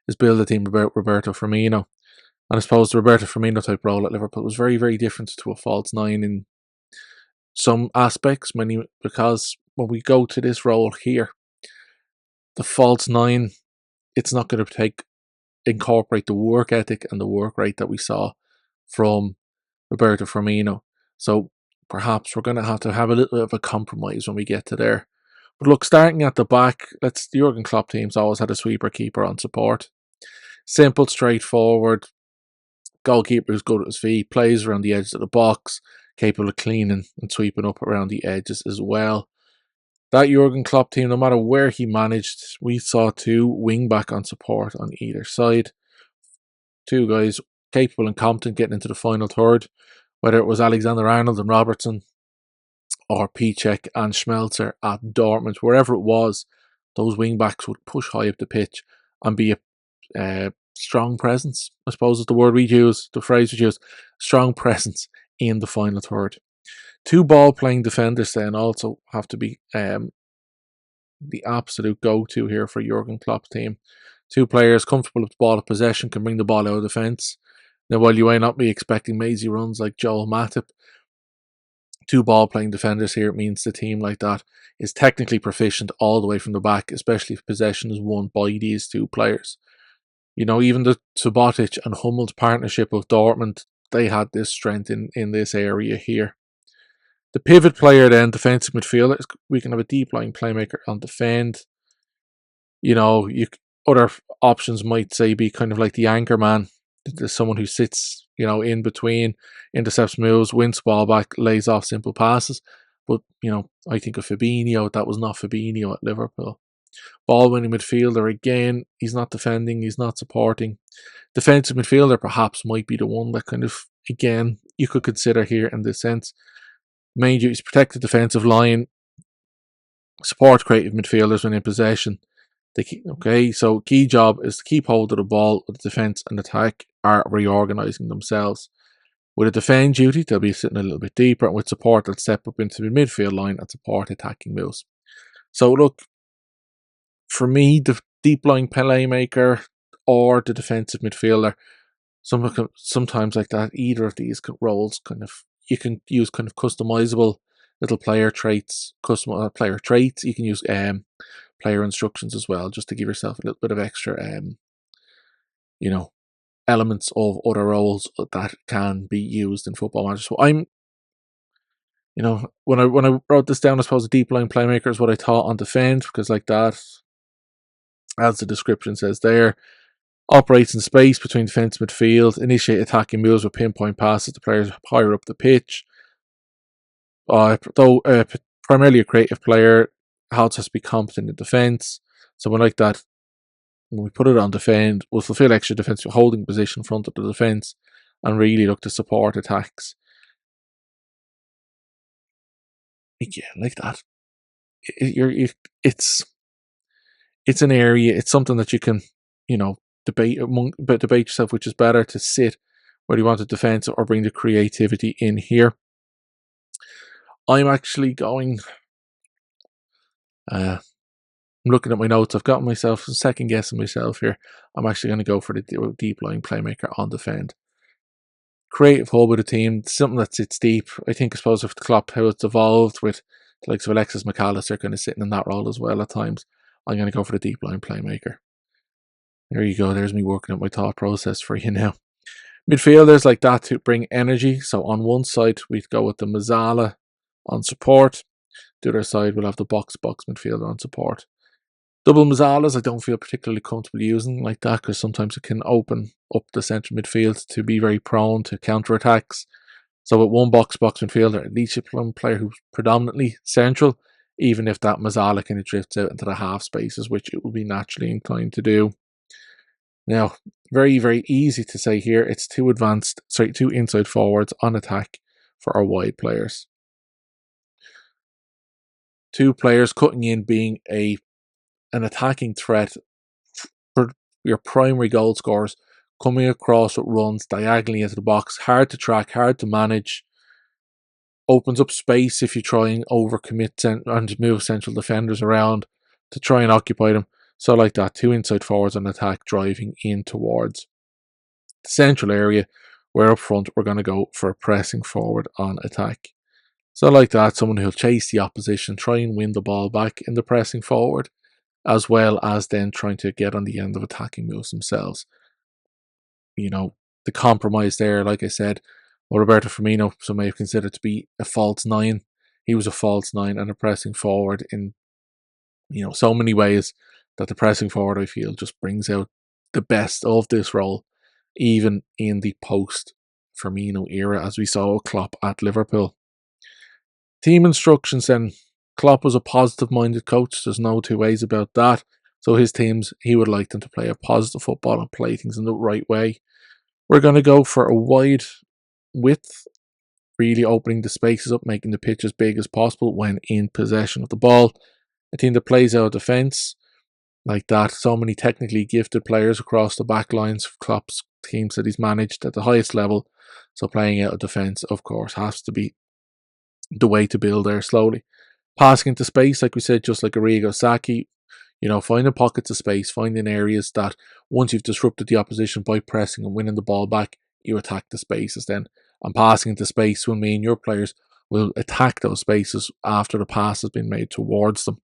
is build a team about Roberto Firmino. And I suppose the Roberto Firmino type role at Liverpool was very, very different to a false nine in some aspects, because when we go to this role here, the false nine, it's not going to incorporate the work ethic and the work rate that we saw from Roberto Firmino. So perhaps we're going to have a little bit of a compromise when we get to there. But look, starting at the back, the Jurgen Klopp teams always had a sweeper keeper on support. Simple, straightforward. Goalkeeper who's good at his feet, plays around the edges of the box, capable of cleaning and sweeping up around the edges as well. That Jurgen Klopp team, no matter where he managed, we saw two wing back on support on either side. Two guys capable and competent getting into the final third, whether it was Alexander Arnold and Robertson or Piszczek and Schmelzer at Dortmund, wherever it was, those wing backs would push high up the pitch and be a strong presence, I suppose is the word we use, the phrase we use, strong presence in the final third. Two ball playing defenders then also have to be the absolute go-to here for Jurgen Klopp's team. Two players comfortable with the ball of possession, can bring the ball out of defence. Now, while you may not be expecting mazy runs like Joel Matip, two ball playing defenders here, it means the team like that is technically proficient all the way from the back, especially if possession is won by these two players. Even the Subotic and Hummel's partnership with Dortmund, they had this strength in this area here. The pivot player then, defensive midfielder, we can have a deep line playmaker on defend. Other options might say be kind of like the anchor man. There's someone who sits, in between, intercepts moves, wins ball back, lays off simple passes. But, I think of Fabinho, that was not Fabinho at Liverpool. Ball winning midfielder, again, he's not defending, he's not supporting. Defensive midfielder perhaps might be the one that kind of, again, you could consider here in this sense. Main duties: protect the defensive line, support creative midfielders when in possession. So key job is to keep hold of the ball with the defence and attack are reorganising themselves. With a defend duty, they'll be sitting a little bit deeper, and with support, they'll step up into the midfield line and support attacking moves. So look, for me, the deep line playmaker or the defensive midfielder, sometimes like that, either of these roles you can use kind of customizable little player traits, custom player traits. You can use player instructions as well, just to give yourself a little bit of extra, elements of other roles that can be used in Football Manager. So when I wrote this down, I suppose a deep line playmaker is what I thought on defend, because like that, as the description says there, operates in space between defence and midfield, initiate attacking moves with pinpoint passes to players higher up the pitch. Though primarily a creative player, has to be competent in defence. So when like that, when we put it on defend, we'll fulfil extra defensive holding position in front of the defence and really look to support attacks. Yeah, like that. It's an area. It's something that you can, debate yourself, which is better to sit where you want the defence or bring the creativity in here. I'm actually going. I'm looking at my notes. I've got myself second guessing myself here. I'm actually going to go for the deep line playmaker on defend. Creative hub of the team, something that sits deep. I suppose if the Klopp how it's evolved with Like so Alexis McAllister kind of sitting in that role as well at times. I'm going to go for the deep line playmaker. There you go. There's me working out my thought process for you now. Midfielders like that to bring energy. So on one side, we'd go with the Mazzala on support. The other side, we'll have the box midfielder on support. Double Mazzalas, I don't feel particularly comfortable using like that because sometimes it can open up the central midfield to be very prone to counter attacks. So with one box midfielder, at least you play one player who's predominantly central, even if that Mazzala kind of drifts out into the half spaces, which it will be naturally inclined to do. Now, very, very easy to say here. It's two inside forwards on attack for our wide players. Two players cutting in being an attacking threat for your primary goal scorers, coming across with runs diagonally into the box. Hard to track, hard to manage. Opens up space if you try and overcommit and move central defenders around to try and occupy them. So like that, two inside forwards on attack driving in towards the central area, where up front we're going to go for a pressing forward on attack. So like that, someone who'll chase the opposition, try and win the ball back in the pressing forward, as well as then trying to get on the end of attacking moves themselves. You know, the compromise there, like I said, Roberto Firmino, some may have considered to be a false nine. He was a false nine and a pressing forward in, so many ways that the pressing forward, I feel, just brings out the best of this role, even in the post Firmino era, as we saw Klopp at Liverpool. Team instructions then. Klopp was a positive-minded coach. There's no two ways about that. So his teams, he would like them to play a positive football and play things in the right way. We're going to go for a wide width, really opening the spaces up, making the pitch as big as possible when in possession of the ball. A team that plays out defence like that. So many technically gifted players across the back lines of Klopp's teams that he's managed at the highest level. So playing out of defence, of course, has to be the way to build there slowly. Passing into space, like we said, just like Arrigo Sacchi, finding pockets of space, finding areas that once you've disrupted the opposition by pressing and winning the ball back, you attack the spaces then. And passing into space will mean your players will attack those spaces after the pass has been made towards them.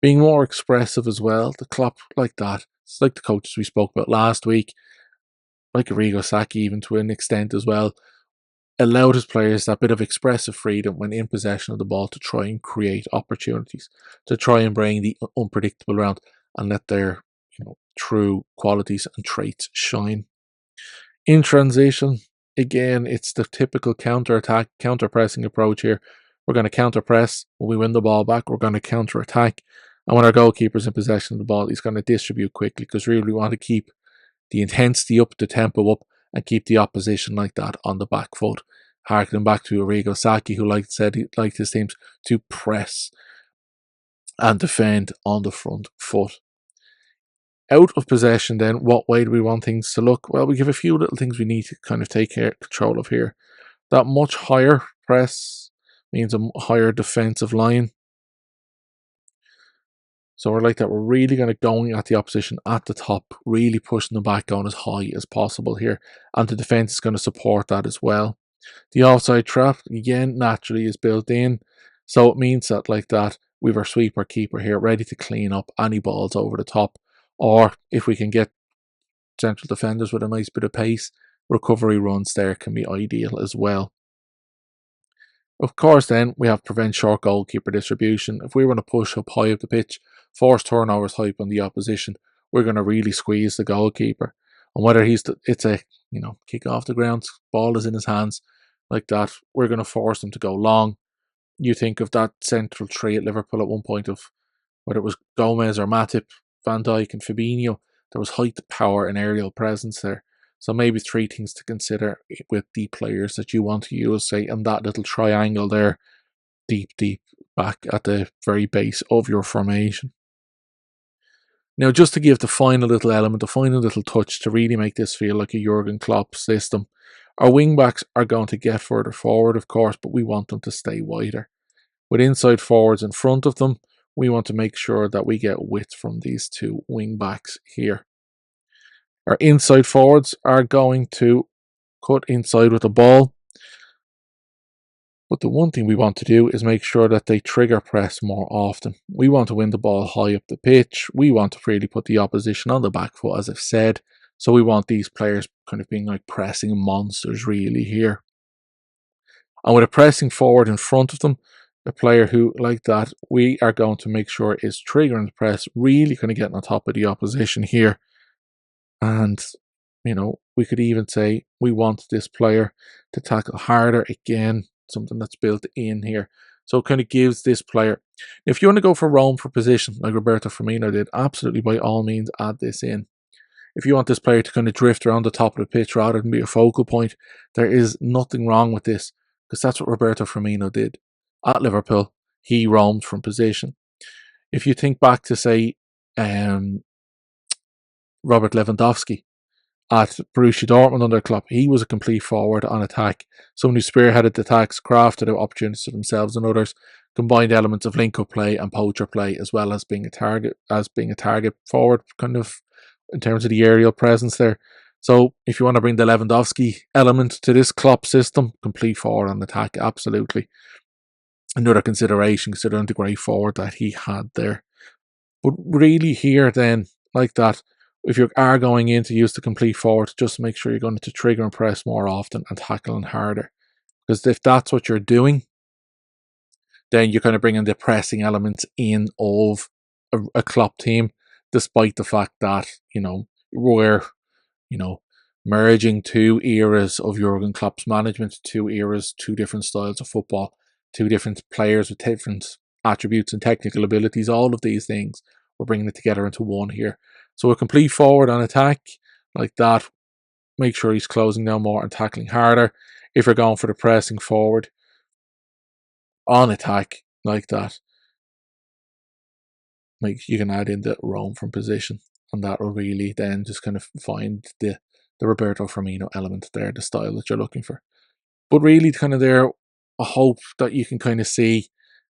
Being more expressive as well, the Klopp like that. It's like the coaches we spoke about last week, like Arrigo Sacchi even to an extent as well, allowed his players that bit of expressive freedom when in possession of the ball to try and create opportunities, to try and bring the unpredictable around and let their true qualities and traits shine. In transition, again, it's the typical counter-attack, counter-pressing approach here. We're going to counter-press. When we win the ball back, we're going to counter-attack. And when our goalkeeper's in possession of the ball, he's going to distribute quickly because really we want to keep the intensity up, the tempo up, and keep the opposition like that on the back foot. Harkening back to Arrigo Sacchi, who liked his teams to press and defend on the front foot. Out of possession then, what way do we want things to look? Well, we have a few little things we need to kind of take control of here. That much higher press means a higher defensive line. So we're like that. We're really going to go at the opposition at the top, really pushing them back on as high as possible here. And the defence is going to support that as well. The offside trap, again, naturally is built in. So it means that like that, we have our sweeper keeper here ready to clean up any balls over the top. Or if we can get central defenders with a nice bit of pace, recovery runs there can be ideal as well. Of course, then we have prevent short goalkeeper distribution. If we want to push up high up the pitch, force turnovers high up on the opposition, we're going to really squeeze the goalkeeper. And whether it's a kick off the ground, ball is in his hands like that, we're going to force him to go long. You think of that central three at Liverpool at one point of whether it was Gomez or Matip, Van Dijk and Fabinho, there was height, power and aerial presence there. So maybe three things to consider with the players that you want to use, say, in that little triangle there, deep back at the very base of your formation. Now, just to give the final little element, the final little touch to really make this feel like a Jurgen Klopp system, our wing-backs are going to get further forward, of course, but we want them to stay wider. With inside forwards in front of them, we want to make sure that we get width from these two wing-backs here. Our inside forwards are going to cut inside with the ball. But the one thing we want to do is make sure that they trigger press more often. We want to win the ball high up the pitch. We want to really put the opposition on the back foot, as I've said. So we want these players kind of being like pressing monsters really here. And with a pressing forward in front of them, a player who like that, we are going to make sure is triggering the press, really kind of getting on top of the opposition here. And, we could even say we want this player to tackle harder again, something that's built in here. So it kind of gives this player, if you want to go for roam for position, like Roberto Firmino did, absolutely by all means add this in. If you want this player to kind of drift around the top of the pitch rather than be a focal point, there is nothing wrong with this, because that's what Roberto Firmino did at Liverpool. He roamed from position. If you think back to, say, Robert Lewandowski at Borussia Dortmund under Klopp, he was a complete forward on attack. Someone who spearheaded attacks, crafted out opportunities for themselves and others, combined elements of link-up play and poacher play, as well as being a target forward, kind of in terms of the aerial presence there. So if you want to bring the Lewandowski element to this Klopp system, complete forward on attack, absolutely. Another consideration, considering the great forward that he had there. But really here then, like that, if you are going in to use the complete forward, just make sure you're going to trigger and press more often and tackling harder. Because if that's what you're doing, then you're kind of bringing the pressing elements in of a Klopp team, despite the fact that, we're, merging two eras of Jurgen Klopp's management, two eras, two different styles of football, two different players with different attributes and technical abilities, all of these things. We're bringing it together into one here. So a complete forward on attack like that, make sure he's closing down more and tackling harder. If you're going for the pressing forward on attack like that, you can add in the roam from position, and that will really then just kind of find the Roberto Firmino element there, the style that you're looking for. But really kind of there, I hope that you can kind of see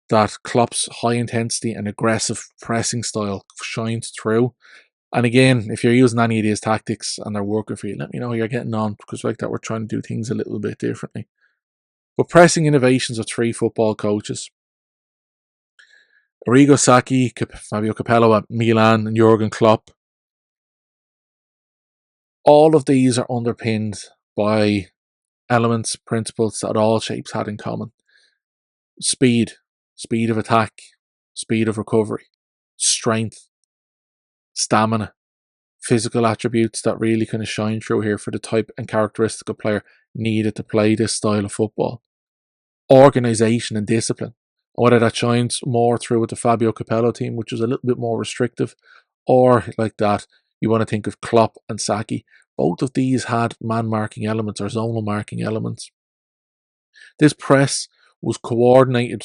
that Klopp's high intensity and aggressive pressing style shines through. And again, if you're using any of these tactics and they're working for you, let me know how you're getting on, because like that, we're trying to do things a little bit differently. But pressing innovations of three football coaches: Arrigo Sacchi, Fabio Capello at Milan, and Jurgen Klopp. All of these are underpinned by elements, principles that all shapes had in common. Speed of attack, speed of recovery, strength, stamina, physical attributes that really kind of shine through here for the type and characteristic of player needed to play this style of football. Organisation and discipline. Whether that shines more through with the Fabio Capello team, which was a little bit more restrictive, or like that, you want to think of Klopp and Sacchi. Both of these had man-marking elements or zonal marking elements. This press was coordinated,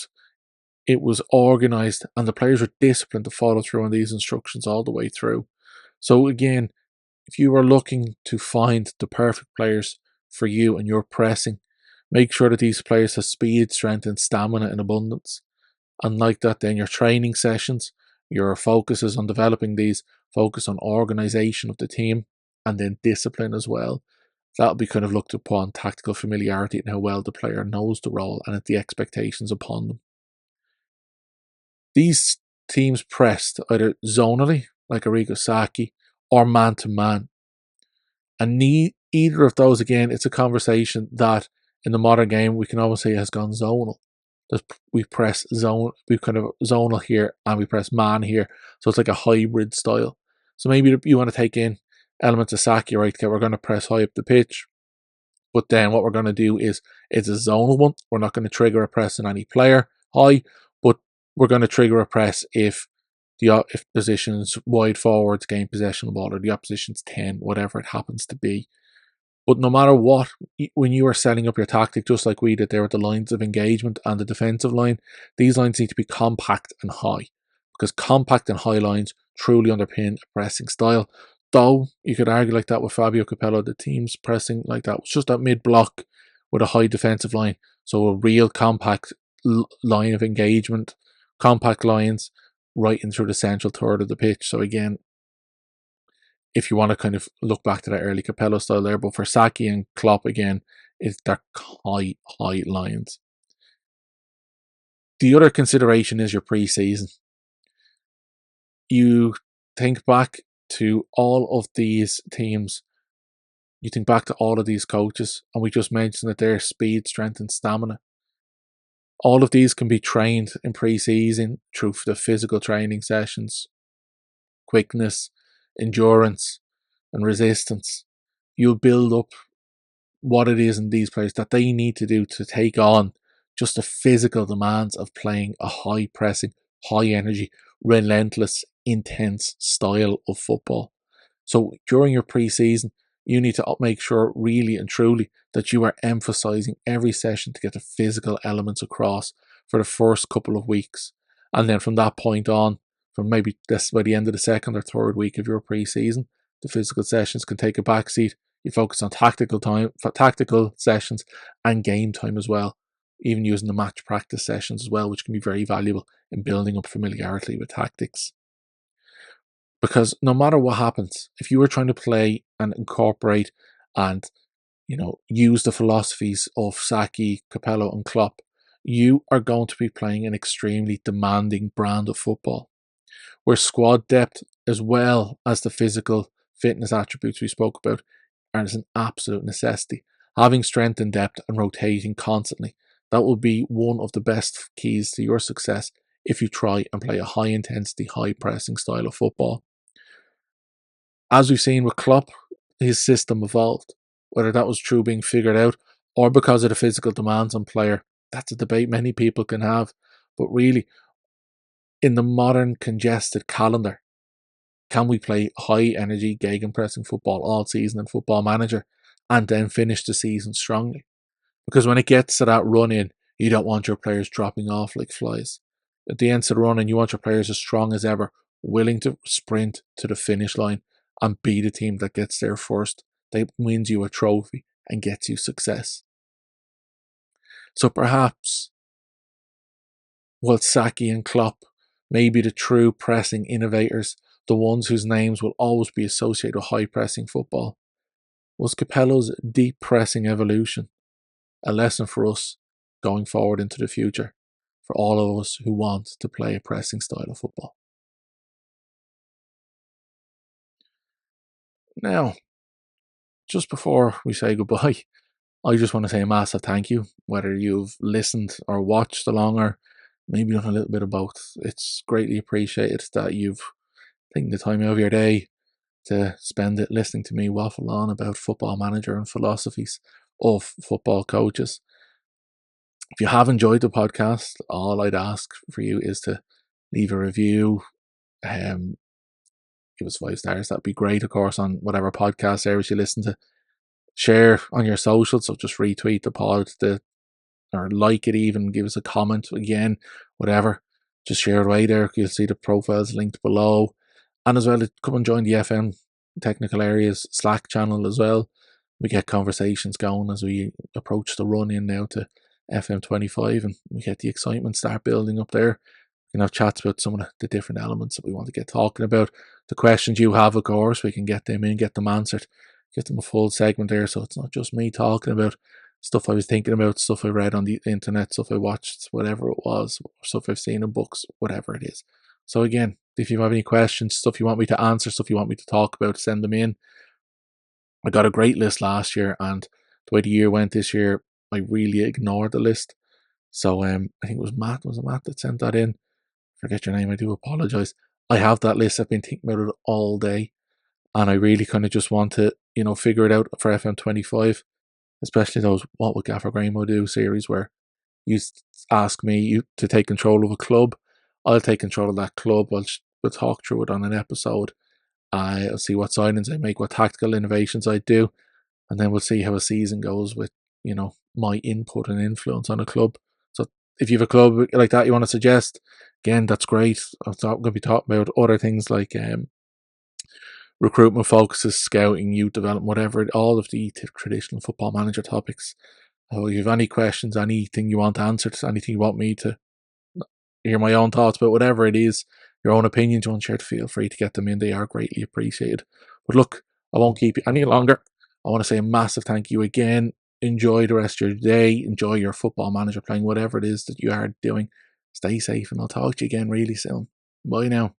it was organised, and the players were disciplined to follow through on these instructions all the way through. So again, if you are looking to find the perfect players for you and your pressing, make sure that these players have speed, strength, and stamina in abundance. And like that, then your training sessions, your focus is on developing these, focus on organisation of the team, and then discipline as well. That'll be kind of looked upon tactical familiarity and how well the player knows the role and the expectations upon them. These teams pressed either zonally, like Arrigo Sacchi, or man to man. And either of those, again, it's a conversation that in the modern game we can almost say has gone zonal. We press zone, we kind of zonal here, and we press man here. So it's like a hybrid style. So maybe you want to take in elements of Sacchi, right? Okay, we're going to press high up the pitch, but then what we're going to do is it's a zonal one. We're not going to trigger a press on any player high, but we're going to trigger a press if positions wide forwards gain possession of the ball, or the opposition's 10, whatever it happens to be. But no matter what, when you are setting up your tactic, just like we did there with the lines of engagement and the defensive line, these lines need to be compact and high, because compact and high lines truly underpin a pressing style. Though you could argue like that with Fabio Capello, the team's pressing like that was just that mid block with a high defensive line. So a real compact line of engagement, compact lines right in through the central third of the pitch. So again, if you want to kind of look back to that early Capello style there, but for Sacchi and Klopp again, it's their high lines. The other consideration is your pre-season. You think back to all of these teams, you think back to all of these coaches, and we just mentioned that their speed, strength, and stamina. All of these can be trained in pre-season through the physical training sessions, quickness, endurance, and resistance. You'll build up what it is in these players that they need to do to take on just the physical demands of playing a high pressing, high energy, relentless, intense style of football. So during your pre-season, you need to make sure really and truly that you are emphasizing every session to get the physical elements across for the first couple of weeks. And then from that point on, from maybe this by the end of the second or third week of your pre-season, the physical sessions can take a backseat. You focus on tactical sessions and game time as well, even using the match practice sessions as well, which can be very valuable in building up familiarity with tactics. Because no matter what happens, if you were trying to play and incorporate and use the philosophies of Saki, Capello, and Klopp, you are going to be playing an extremely demanding brand of football, where squad depth as well as the physical fitness attributes we spoke about are an absolute necessity. Having strength and depth and rotating constantly, that will be one of the best keys to your success if you try and play a high intensity, high pressing style of football. As we've seen with Klopp, his system evolved. Whether that was through being figured out or because of the physical demands on player, that's a debate many people can have. But really, in the modern congested calendar, can we play high energy gegenpressing football all season in Football Manager and then finish the season strongly? Because when it gets to that run in, you don't want your players dropping off like flies. At the end of the run in, you want your players as strong as ever, willing to sprint to the finish line and be the team that gets there first, that wins you a trophy and gets you success. So perhaps, while Saki and Klopp may be the true pressing innovators, the ones whose names will always be associated with high pressing football, was Capello's deep pressing evolution a lesson for us going forward into the future, for all of us who want to play a pressing style of football? Now, just before we say goodbye, I just want to say a massive thank you, whether you've listened or watched along or maybe done a little bit of both. It's greatly appreciated that you've taken the time out of your day to spend it listening to me waffle on about Football Manager and philosophies of football coaches. If you have enjoyed the podcast, all I'd ask for you is to leave a review, give us 5 stars. That'd be great, of course, on whatever podcast service you listen to. Share on your socials, so just retweet the pod, or like it even, give us a comment again, whatever. Just share it away there. You'll see the profiles linked below. And as well, come and join the FM Technical Areas Slack channel as well. We get conversations going as we approach the run in now to FM25, and we get the excitement start building up there. We can have chats about some of the different elements that we want to get talking about. The questions you have, of course, we can get them in, get them answered, get them a full segment there, so it's not just me talking about stuff I was thinking about, stuff I read on the internet, stuff I watched, whatever it was, stuff I've seen in books, whatever it is. So again, if you have any questions, stuff you want me to answer, stuff you want me to talk about, send them in. I got a great list last year, and the way the year went this year, I really ignored the list. So I think it was Matt that sent that in? Forget your name, I do apologise. I have that list, I've been thinking about it all day, and I really kind of just want to, figure it out for FM25, especially those What Would Gaffer Graemo Do series where you ask me to take control of a club. I'll take control of that club, we'll talk through it on an episode. I'll see what signings I make, what tactical innovations I do, and then we'll see how a season goes with, my input and influence on a club. So if you have a club like that you want to suggest, again, that's great. I'm going to be talking about other things like recruitment focuses, scouting, youth development, whatever, all of the traditional Football Manager topics. So if you have any questions, anything you want answered, anything you want me to hear my own thoughts about, whatever it is, your own opinions you want shared, feel free to get them in. They are greatly appreciated. But look, I won't keep you any longer. I want to say a massive thank you again. Enjoy the rest of your day. Enjoy your Football Manager playing, whatever it is that you are doing. Stay safe, and I'll talk to you again really soon. Bye now.